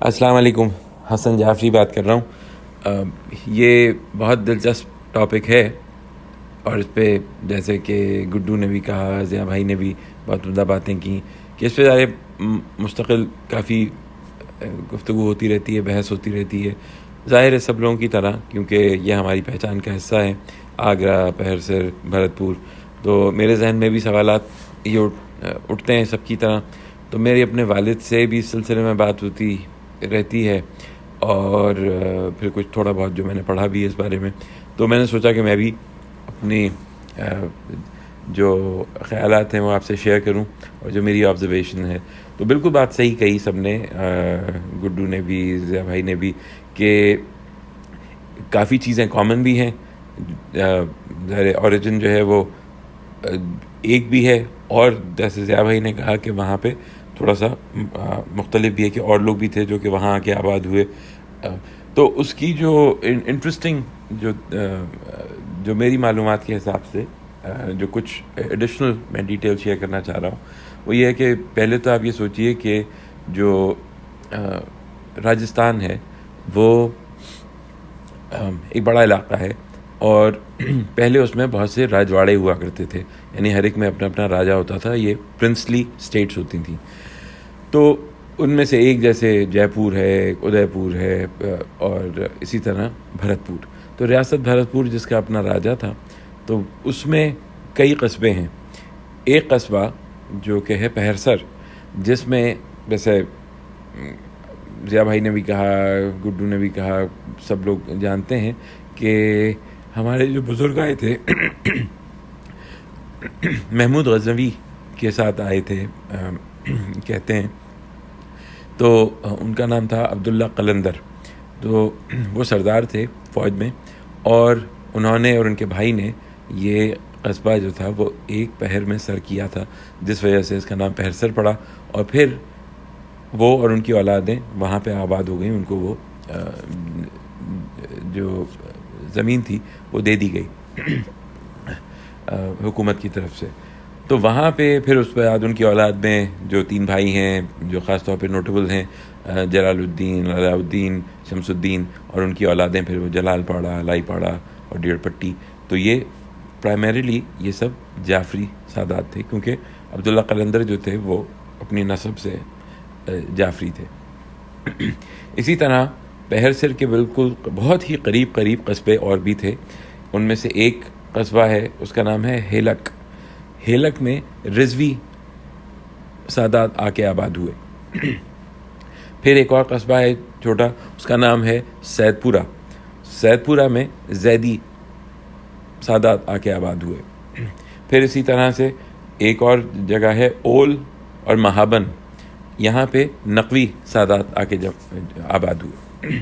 السلام علیکم، حسن جعفری بات کر رہا ہوں۔ یہ بہت دلچسپ ٹاپک ہے اور اس پہ جیسے کہ گڈو نے بھی کہا، ضیاء بھائی نے بھی بہت عمدہ باتیں کی کہ اس پہ ظاہر مستقل کافی گفتگو ہوتی رہتی ہے، بحث ہوتی رہتی ہے، ظاہر ہے سب لوگوں کی طرح، کیونکہ یہ ہماری پہچان کا حصہ ہے، آگرہ، پہرسر، بھرت پور۔ تو میرے ذہن میں بھی سوالات یہ اٹھتے ہیں سب کی طرح۔ تو میرے اپنے والد سے بھی اس سلسلے میں بات ہوتی رہتی ہے، اور پھر کچھ تھوڑا بہت جو میں نے پڑھا بھی ہے اس بارے میں، تو میں نے سوچا کہ میں بھی اپنی جو خیالات ہیں وہ آپ سے شیئر کروں اور جو میری آبزرویشن ہے۔ تو بالکل بات صحیح کہی سب نے، گڈو نے بھی، ضیاء بھائی نے بھی، کہ کافی چیزیں کامن بھی ہیں۔ ظاہر اوریجن جو ہے وہ ایک بھی ہے، اور جیسے ضیاء بھائی نے کہا کہ وہاں پہ تھوڑا سا مختلف بھی ہے کہ اور لوگ بھی تھے جو کہ وہاں آ کے آباد ہوئے۔ تو اس کی جو انٹرسٹنگ جو میری معلومات کے حساب سے جو کچھ ایڈیشنل میں ڈیٹیل شیئر کرنا چاہ رہا ہوں، وہ یہ ہے کہ پہلے تو آپ یہ سوچئے کہ جو راجستھان ہے وہ ایک بڑا علاقہ ہے، اور پہلے اس میں بہت سے راجواڑے ہوا کرتے تھے، یعنی ہر ایک میں اپنا اپنا راجا ہوتا تھا، یہ پرنسلی اسٹیٹس ہوتی تھیں۔ تو ان میں سے ایک جیسے جے پور ہے، ادے پور ہے، اور اسی طرح بھرت پور۔ تو ریاست بھرت پور جس کا اپنا راجا تھا، تو اس میں کئی قصبے ہیں۔ ایک قصبہ جو کہ ہے پہرسر، جس میں جیسے ضیاء بھائی نے بھی کہا، گڈو نے بھی کہا، سب لوگ جانتے ہیں کہ ہمارے جو بزرگ آئے تھے محمود غزنوی کے ساتھ آئے تھے کہتے ہیں، تو ان کا نام تھا عبداللہ قلندر۔ تو وہ سردار تھے فوج میں، اور انہوں نے اور ان کے بھائی نے یہ قصبہ جو تھا وہ ایک پہر میں سر کیا تھا، جس وجہ سے اس کا نام پہرسر پڑا، اور پھر وہ اور ان کی اولادیں وہاں پہ آباد ہو گئیں، ان کو وہ جو زمین تھی وہ دے دی گئی حکومت کی طرف سے۔ تو وہاں پہ پھر اس کے بعد ان کی اولاد میں جو 3 بھائی ہیں جو خاص طور پہ نوٹیبل ہیں، جلال الدین، علاء الدین، شمس الدین، اور ان کی اولادیں پھر وہ جلال پاڑہ، الائی پاڑہ اور ڈیڑھ پٹی۔ تو یہ پرائمریلی یہ سب جعفری سادات تھے، کیونکہ عبداللہ قلندر جو تھے وہ اپنی نسب سے جعفری تھے۔ اسی طرح پہرسر کے بالکل بہت ہی قریب قصبے اور بھی تھے۔ ان میں سے ایک قصبہ ہے، اس کا نام ہے ہیلک۔ ہیلک میں رضوی سادات آ کے آباد ہوئے۔ پھر ایک اور قصبہ ہے چھوٹا، اس کا نام ہے سید پورہ۔ سید پورہ میں زیدی سادات آ کے آباد ہوئے۔ پھر اسی طرح سے ایک اور جگہ ہے اول اور مہابن، یہاں پہ نقوی سادات آ کے آباد ہوئے۔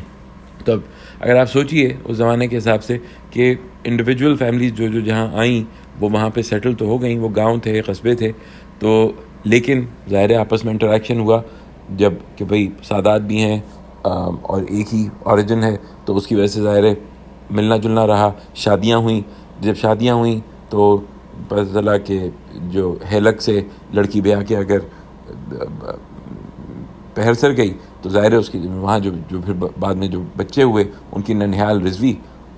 تو اب اگر آپ سوچئے اس زمانے کے حساب سے کہ انڈیویجول فیملیز جو جہاں آئیں وہ وہاں پہ سیٹل تو ہو گئیں، وہ گاؤں تھے، قصبے تھے، تو لیکن ظاہر آپس میں انٹریکشن ہوا جب کہ بھئی سادات بھی ہیں اور ایک ہی اوریجن ہے، تو اس کی وجہ سے ظاہر ملنا جلنا رہا، شادیاں ہوئیں۔ جب شادیاں ہوئیں تو پتہ چلا کہ جو ہیلک سے لڑکی بیاہ کے اگر پہرسر گئی تو ظاہر ہے اس کی وہاں جو پھر بعد میں جو بچے ہوئے ان کی ننہال رضوی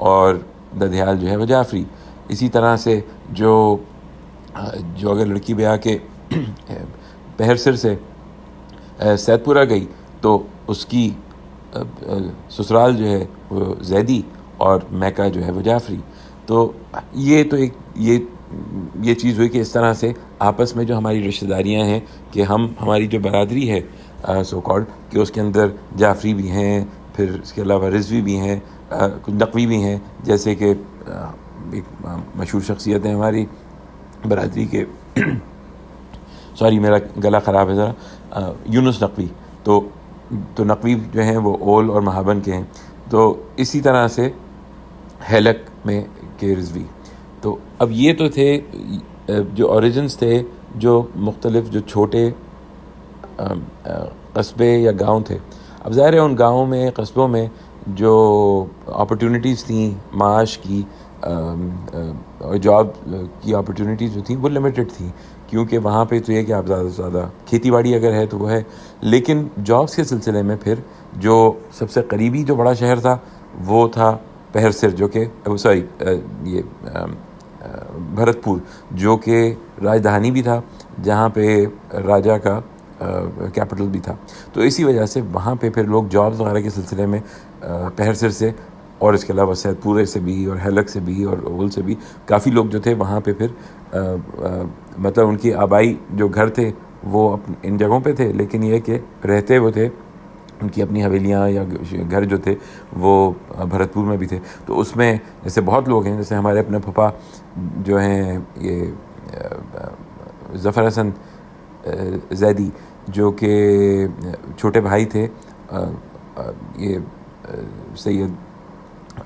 اور ددھیال جو ہے وہ جعفری۔ اسی طرح سے جو اگر لڑکی بیاہ کے پہرسر سے سید پورہ گئی تو اس کی سسرال جو ہے وہ زیدی اور میکہ جو ہے وہ جعفری۔ تو یہ تو ایک یہ چیز ہوئی کہ اس طرح سے آپس میں جو ہماری رشتہ داریاں ہیں کہ ہماری جو برادری ہے سو کالڈ کہ اس کے اندر جعفری بھی ہیں، پھر اس کے علاوہ رضوی بھی ہیں، کچھ نقوی بھی ہیں، جیسے کہ ایک مشہور شخصیت ہے ہماری برادری کے سوری میرا گلا خراب ہے ذرا، یونس نقوی۔ تو نقوی جو ہیں وہ اول اور مہابن کے ہیں۔ تو اسی طرح سے ہیلک میں کے رضوی۔ تو اب یہ تو تھے جو اوریجنز تھے، جو مختلف جو چھوٹے قصبے یا گاؤں تھے۔ اب ظاہر ہے ان گاؤں میں، قصبوں میں جو اپرچونیٹیز تھیں معاش کی اور جاب کی اپرچونیٹیز جو تھیں وہ لمیٹڈ تھیں، کیونکہ وہاں پہ تو یہ کہ آپ زیادہ سے زیادہ کھیتی باڑی اگر ہے تو وہ ہے. لیکن جابس کے سلسلے میں پھر جو سب سے قریبی جو بڑا شہر تھا وہ تھا پہر سر، جو کہ یہ بھرت پور، جو کہ راجدھانی بھی تھا، جہاں پہ راجا کا کیپٹل بھی تھا. تو اسی وجہ سے وہاں پہ پھر لوگ جابس وغیرہ کے سلسلے میں پہر سر سے اور اس کے علاوہ سید پورے سے بھی اور ہیلک سے بھی اور اول سے بھی کافی لوگ جو تھے وہاں پہ پھر مطلب ان کی آبائی جو گھر تھے وہ ان جگہوں پہ تھے، لیکن یہ کہ رہتے وہ تھے ان کی اپنی حویلیاں یا گھر جو تھے وہ بھرت پور میں بھی تھے. تو اس میں جیسے بہت لوگ ہیں، جیسے ہمارے اپنے پھپھا جو ہیں یہ ظفر حسن زیدی، جو کہ چھوٹے بھائی تھے یہ سید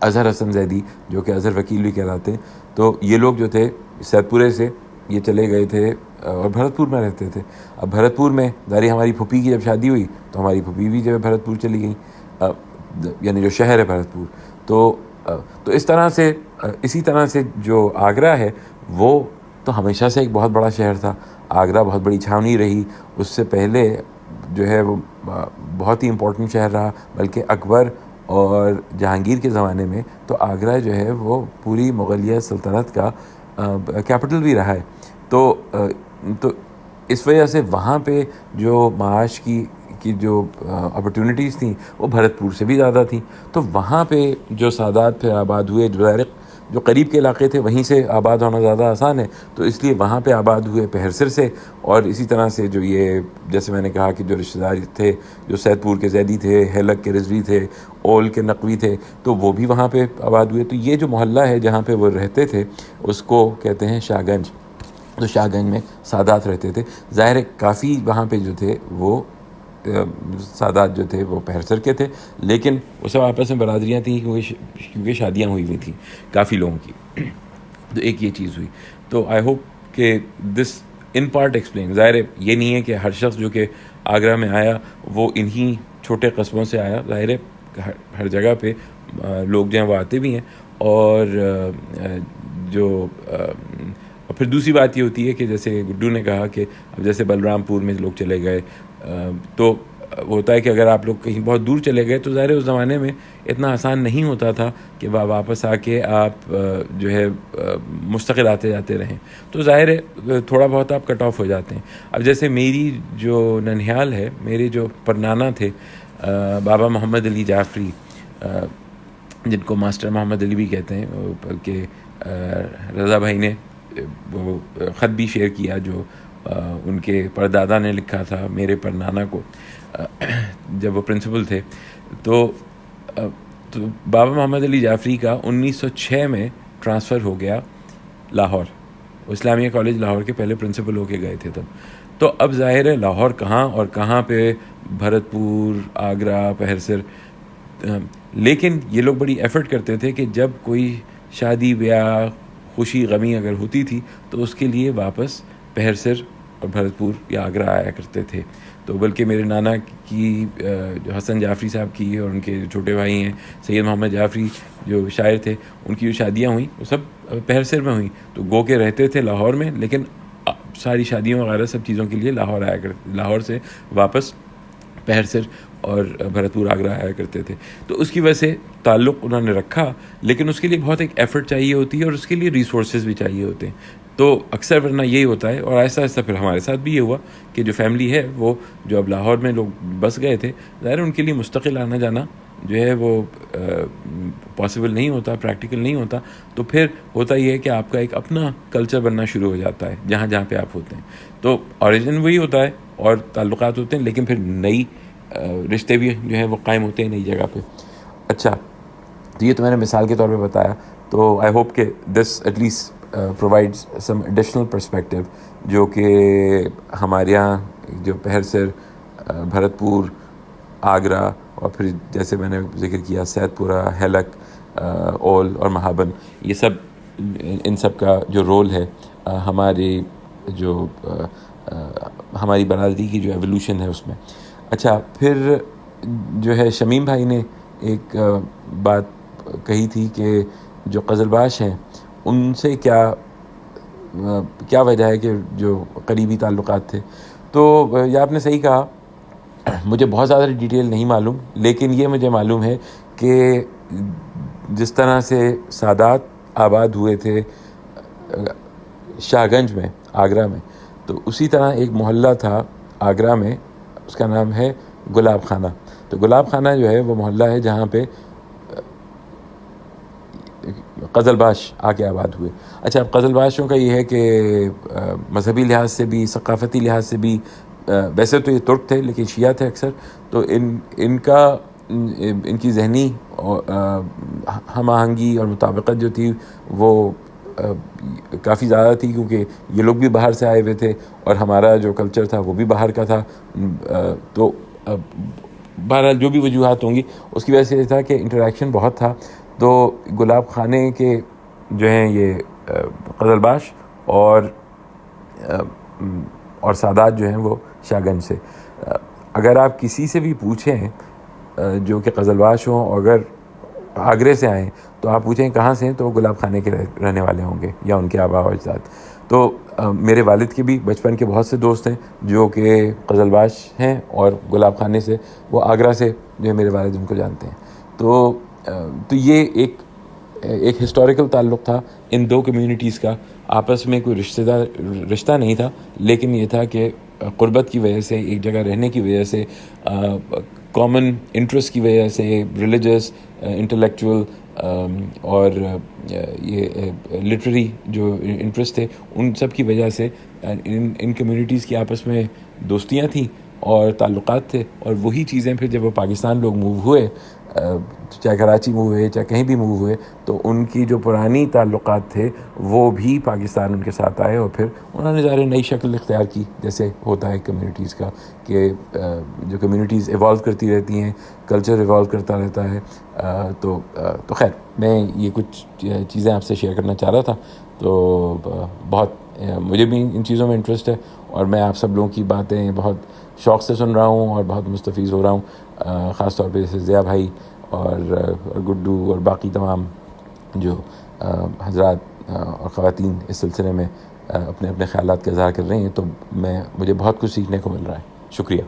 اظہر حسن زیدی، جو کہ اظہر وکیل بھی کہلاتے ہیں. تو یہ لوگ جو تھے سید پورے سے یہ چلے گئے تھے اور بھرت پور میں رہتے تھے. اب بھرت پور میں ظاہر ہماری پھوپھی کی جب شادی ہوئی تو ہماری پھوپھی بھی جو ہے بھرت پور چلی گئیں، یعنی جو شہر ہے بھرت پور. تو اس طرح سے اسی طرح سے جو آگرہ ہے وہ تو ہمیشہ سے ایک بہت بڑا شہر تھا. آگرہ بہت بڑی چھاونی رہی، اس سے پہلے جو ہے وہ بہت ہی امپورٹنٹ شہر رہا، بلکہ اکبر اور جہانگیر کے زمانے میں تو آگرہ جو ہے وہ پوری مغلیہ سلطنت کا کیپٹل بھی رہا ہے. تو اس وجہ سے وہاں پہ جو معاش کی جو اپرچونیٹیز تھیں وہ بھرت پور سے بھی زیادہ تھیں. تو وہاں پہ جو سادات پھر آباد ہوئے، جو قریب کے علاقے تھے وہیں سے آباد ہونا زیادہ آسان ہے، تو اس لیے وہاں پہ آباد ہوئے پہر سر سے. اور اسی طرح سے جو یہ جیسے میں نے کہا کہ جو رشتہ دار تھے، جو سید پور کے زیدی تھے، ہیلک کے رضوی تھے، اول کے نقوی تھے، تو وہ بھی وہاں پہ آباد ہوئے. تو یہ جو محلہ ہے جہاں پہ وہ رہتے تھے اس کو کہتے ہیں شاہ گنج. تو شاہ گنج میں سادات رہتے تھے. ظاہر ہے کافی وہاں پہ جو تھے وہ سادات جو تھے وہ پہر سر کے تھے، لیکن وہ سب آپس میں برادریاں تھیں کیونکہ شادیاں ہوئی تھیں کافی لوگوں کی. تو ایک یہ چیز ہوئی. تو آئی ہوپ کہ دس ان پارٹ ایکسپلین. ظاہر ہے یہ نہیں ہے کہ ہر شخص جو کہ آگرہ میں آیا وہ انہی چھوٹے قصبوں سے آیا. ظاہر ہے ہر جگہ پہ لوگ جو ہیں وہ آتے بھی ہیں. اور پھر دوسری بات یہ ہوتی ہے کہ جیسے گڈو نے کہا کہ اب جیسے بلرام پور میں لوگ چلے گئے، تو ہوتا ہے کہ اگر آپ لوگ کہیں بہت دور چلے گئے تو ظاہر ہے اس زمانے میں اتنا آسان نہیں ہوتا تھا کہ واپس آ کے آپ جو ہے مستقل آتے جاتے رہیں. تو ظاہر ہے تھوڑا بہت آپ کٹ آف ہو جاتے ہیں. اب جیسے میری جو ننیال ہے، میرے جو پرنانا تھے بابا محمد علی جعفری، جن کو ماسٹر محمد علی بھی کہتے ہیں، بلکہ رضا بھائی نے وہ خط بھی شیئر کیا جو ان کے پردادا نے لکھا تھا میرے پرنانا کو جب وہ پرنسپل تھے. تو بابا محمد علی جعفری کا 1906 میں ٹرانسفر ہو گیا لاہور. اسلامیہ کالج لاہور کے پہلے پرنسپل ہو کے گئے تھے تب. تو اب ظاہر ہے لاہور کہاں اور کہاں پہ، بھرت پور، آگرہ، پہر سر. لیکن یہ لوگ بڑی ایفرٹ کرتے تھے کہ جب کوئی شادی بیاہ خوشی غمی اگر ہوتی تھی تو اس کے لیے واپس پہر سر اور بھرت پور یا آگرہ آیا کرتے تھے. تو بلکہ میرے نانا کی جو حسن جعفری صاحب کی اور ان کے جو چھوٹے بھائی ہیں سید محمد جعفری جو شاعر تھے، ان کی جو شادیاں ہوئیں وہ سب پہر سر میں ہوئیں. تو گو کے رہتے تھے لاہور میں، لیکن ساری شادیوں وغیرہ سب چیزوں کے لیے لاہور آیا کرتے، لاہور سے واپس پہر سر اور بھرت پور آگرہ آیا کرتے تھے. تو اس کی وجہ سے تعلق انہوں نے رکھا، لیکن اس کے لیے بہت ایک ایفرٹ چاہیے ہوتی ہے اور اس کے لیے ریسورسز بھی چاہیے ہوتے ہیں. تو اکثر ورنہ یہی ہوتا ہے. اور آہستہ آہستہ پھر ہمارے ساتھ بھی یہ ہوا کہ جو فیملی ہے وہ جو اب لاہور میں لوگ بس گئے تھے، ظاہر ان کے لیے مستقل آنا جانا جو ہے وہ پاسبل نہیں ہوتا، پریکٹیکل نہیں ہوتا. تو پھر ہوتا یہ ہے کہ آپ کا ایک اپنا کلچر بننا شروع ہو جاتا ہے جہاں جہاں پہ آپ ہوتے ہیں. تو اوریجن وہی ہوتا ہے اور تعلقات ہوتے ہیں، لیکن پھر نئی رشتے بھی جو ہیں وہ قائم ہوتے ہیں نئی جگہ پہ. اچھا، تو یہ تو میں نے مثال کے طور پہ بتایا. تو آئی ہوپ کہ this at least provides some additional perspective, جو کہ ہمارے یہاں جو پہر سر، بھرت پور، آگرہ، اور پھر جیسے میں نے ذکر کیا سید پورہ، ہیلک، اول اور مہابن، یہ سب ان سب کا جو رول ہے ہماری جو ہماری برادری کی جو ایولیوشن ہے اس میں. اچھا، پھر جو ہے شمیم بھائی نے ایک بات کہی تھی کہ جو قزل باش ہیں ان سے کیا کیا وجہ ہے کہ جو قریبی تعلقات تھے. تو یہ آپ نے صحیح کہا, مجھے بہت زیادہ ڈیٹیل نہیں معلوم, لیکن یہ مجھے معلوم ہے کہ جس طرح سے سادات آباد ہوئے تھے شاہ گنج میں, آگرہ میں, تو اسی طرح ایک محلہ تھا آگرہ میں, اس کا نام ہے گلاب خانہ. تو گلاب خانہ جو ہے وہ محلہ ہے جہاں پہ قزل باش آ کے آباد ہوئے. اچھا, قزل باشوں کا یہ ہے کہ مذہبی لحاظ سے بھی, ثقافتی لحاظ سے بھی, ویسے تو یہ ترک تھے لیکن شیعہ تھے اکثر, تو ان کی ذہنی ہم آہنگی اور مطابقت جو تھی وہ کافی زیادہ تھی, کیونکہ یہ لوگ بھی باہر سے آئے ہوئے تھے اور ہمارا جو کلچر تھا وہ بھی باہر کا تھا. تو بہرحال جو بھی وجوہات ہوں گی اس کی وجہ سے یہ تھا کہ انٹریکشن بہت تھا. تو گلاب خانے کے جو ہیں یہ قزل باش اور سادات جو ہیں وہ شاہ گنج سے. اگر آپ کسی سے بھی پوچھیں جو کہ قزل باش ہوں, اور اگر آگرے سے آئیں تو آپ پوچھیں کہاں سے ہیں, تو وہ گلاب خانے کے رہنے والے ہوں گے یا ان کے آباء و اجداد. تو میرے والد کے بھی بچپن کے بہت سے دوست ہیں جو کہ قزل باش ہیں, اور گلاب خانے سے وہ آگرہ سے جو ہے میرے والد ان کو جانتے ہیں. تو یہ ایک ہسٹوریکل تعلق تھا ان دو کمیونٹیز کا, آپس میں کوئی رشتہ نہیں تھا, لیکن یہ تھا کہ قربت کی وجہ سے, ایک جگہ رہنے کی وجہ سے, کامن انٹرسٹ کی وجہ سے, ریلیجس, انٹلیکچول اور یہ لٹریری جو انٹرسٹ تھے, ان سب کی وجہ سے ان کمیونٹیز کی آپس میں دوستیاں تھیں اور تعلقات تھے. اور وہی چیزیں پھر جب وہ پاکستان لوگ موو ہوئے, چاہے کراچی موو ہوئے چاہے کہیں بھی موو ہوئے, تو ان کی جو پرانی تعلقات تھے وہ بھی پاکستان ان کے ساتھ آئے, اور پھر انہوں نے ظاہر نئی شکل اختیار کی, جیسے ہوتا ہے کمیونٹیز کا کہ جو کمیونٹیز ایوالو کرتی رہتی ہیں, کلچر ایوالو کرتا رہتا ہے. تو خیر, میں یہ کچھ چیزیں آپ سے شیئر کرنا چاہ رہا تھا. تو بہت مجھے بھی ان چیزوں میں انٹرسٹ ہے, اور میں آپ سب لوگوں کی باتیں بہت شوق سے سن رہا ہوں اور بہت مستفیض ہو رہا ہوں, خاص طور پہ جیسے ضیاء بھائی اور گڈو اور باقی تمام جو حضرات اور خواتین اس سلسلے میں اپنے اپنے خیالات کا اظہار کر رہی ہیں. تو مجھے بہت کچھ سیکھنے کو مل رہا ہے. شکریہ.